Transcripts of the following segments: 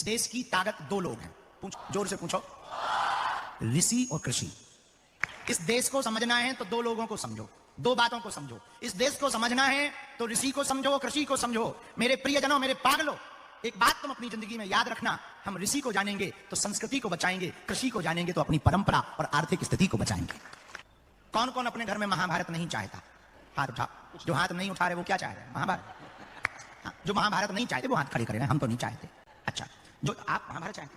देश की ताकत दो लोग हैं। जोर से पूछो। ऋषि और कृषि। इस देश को समझना है तो दो लोगों को समझो, दो बातों को समझो। इस देश को समझना है तो ऋषि को समझो, कृषि को समझो। मेरे प्रियजनों, मेरे पागलों, एक बात तुम अपनी जिंदगी में याद रखना, हम ऋषि को जानेंगे तो संस्कृति को बचाएंगे, कृषि को जानेंगे तो अपनी परंपरा और आर्थिक स्थिति को बचाएंगे। कौन कौन अपने घर में महाभारत नहीं चाहता? हाथ उठा। जो हाथ नहीं उठा रहे वो क्या चाह रहे हैं? महाभारत। जो महाभारत नहीं चाहते वो हाथ खड़े करें। हम तो नहीं चाहते। अच्छा, जो आप महाभारत चाहते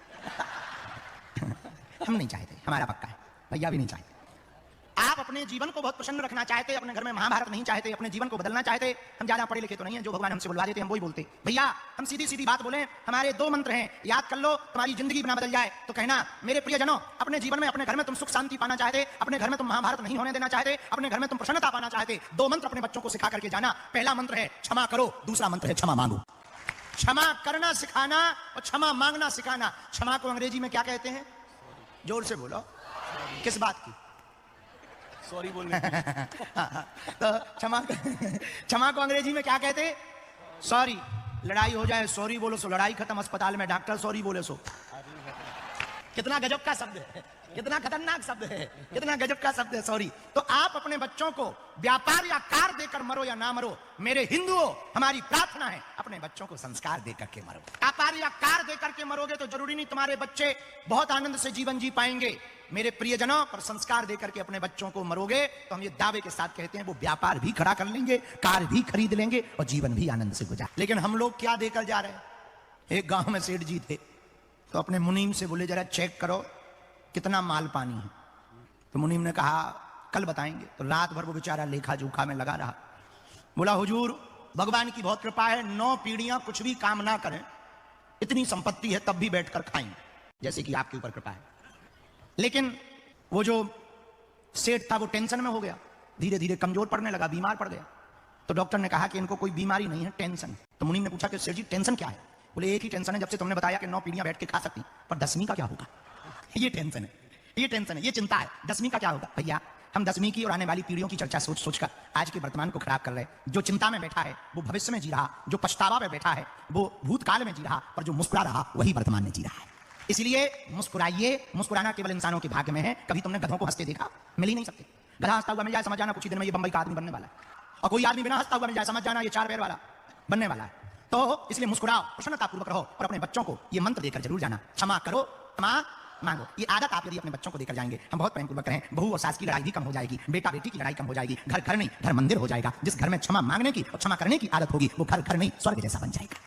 हम नहीं चाहते, हमारा पक्का है, भैया भी नहीं चाहते। आप अपने जीवन को बहुत प्रसन्न रखना चाहते, अपने घर में महाभारत नहीं चाहते, अपने जीवन को बदलना चाहते। हम ज्यादा पढ़े लिखे तो नहीं है, जो भगवान हमसे बुलवा देते हम वही बोलते। भैया हम सीधी सीधी बात बोले, हमारे दो मंत्र हैं, याद कर लो, तुम्हारी जिंदगी बना बदल जाए तो कहना, मेरे प्रियजनों, अपने जीवन में, अपने घर में तुम सुख शांति पाना चाहते, अपने घर में तुम महाभारत नहीं होने देना चाहते, अपने घर में तुम प्रसन्नता पाना चाहते, दो मंत्र अपने बच्चों को सिखा करके जाना। पहला मंत्र है क्षमा करो, दूसरा मंत्र है क्षमा मांगो। क्षमा करना सिखाना और क्षमा मांगना सिखाना। क्षमा को अंग्रेजी में क्या कहते हैं? जोर से बोलो। किस बात की? सॉरी बोलने तो क्षमा को अंग्रेजी में क्या कहते? सॉरी। लड़ाई हो जाए सॉरी बोलो सो लड़ाई खत्म, अस्पताल में डॉक्टर सॉरी बोले सो। कितना गजब का शब्द है, कितना खतरनाक शब्द है, कितना गजब का शब्द है सॉरी। तो आप अपने बच्चों को व्यापार या कार देकर मरो या ना मरो, मेरे हिंदुओं हमारी प्रार्थना है अपने बच्चों को संस्कार देकर के मरो। व्यापार या कार देकर के मरोगे तो जरूरी नहीं तुम्हारे बच्चे बहुत आनंद से जीवन जी पाएंगे। मेरे प्रियजनों, पर संस्कार देकर के अपने बच्चों को मरोगे तो हम ये दावे के साथ कहते हैं वो व्यापार भी खड़ा कर लेंगे, कार भी खरीद लेंगे और जीवन भी आनंद से गुजार। लेकिन हम लोग क्या देकर जा रहे हैं? एक गांव में सेठ जी थे तो अपने मुनीम से बोले जरा चेक करो कितना माल पानी है। तो मुनीम ने कहा कल बताएंगे। तो रात भर वो बेचारा लेखा जोखा में लगा रहा। बोला हुजूर भगवान की बहुत कृपा है, 9 पीढ़ियां कुछ भी काम ना करें, इतनी संपत्ति है तब भी बैठकर खाएंगे, जैसे कि आपके ऊपर कृपा है। लेकिन वो जो सेठ था वो टेंशन में हो गया, धीरे धीरे कमजोर पड़ने लगा, बीमार पड़ गया। तो डॉक्टर ने कहा कि इनको कोई बीमारी नहीं है, टेंशन। तो मुनीम ने पूछा कि सेठ जी टेंशन क्या है? बोले एक ही टेंशन है, जब से तुमने बताया कि 9 पीढ़ियां बैठ के खा सकती, पर 10वीं का क्या होगा? ये टेंशन है, ये टेंशन है, ये चिंता है। 10वीं का क्या होगा? भैया हम 10वीं की और आने वाली पीढ़ियों की चर्चा सोच सोचकर आज के वर्तमान को खराब कर रहे हैं। जो चिंता में बैठा है वो भविष्य में जी रहा, जो पछतावा में बैठा है वो भूतकाल में जी रहा, और जो मुस्कुरा रहा वही वर्तमान में जी रहा है। इसलिए मुस्कुराइए। मुस्कुराना केवल इंसानों के भाग्य में है। कभी तुमने गधों को हंसते देखा? मिल ही नहीं सकते। गधा हंसता हुआ मिल जाए समझ जाना कुछ ही दिन में ये बंबई का आदमी बनने वाला है, और कोई आदमी बिना हंसता हुआ मिल जाए समझ जाना ये 4 पैर वाला बनने वाला है। तो इसलिए मुस्कुराओ, प्रसन्नता पूर्वक रहो, और अपने बच्चों को ये मंत्र देकर जरूर जाना, क्षमा करो, क्षमा मांगो। ये आदत आप यदि अपने बच्चों को देकर जाएंगे, हम बहुत प्रेम पूर्वक रहें, बहू और सास की लड़ाई भी कम हो जाएगी, बेटा बेटी की लड़ाई कम हो जाएगी, घर घर नहीं घर मंदिर हो जाएगा। जिस घर में क्षमा मांगने की और क्षमा करने की आदत होगी वो घर घर नहीं स्वर्ग जैसा बन जाएगा।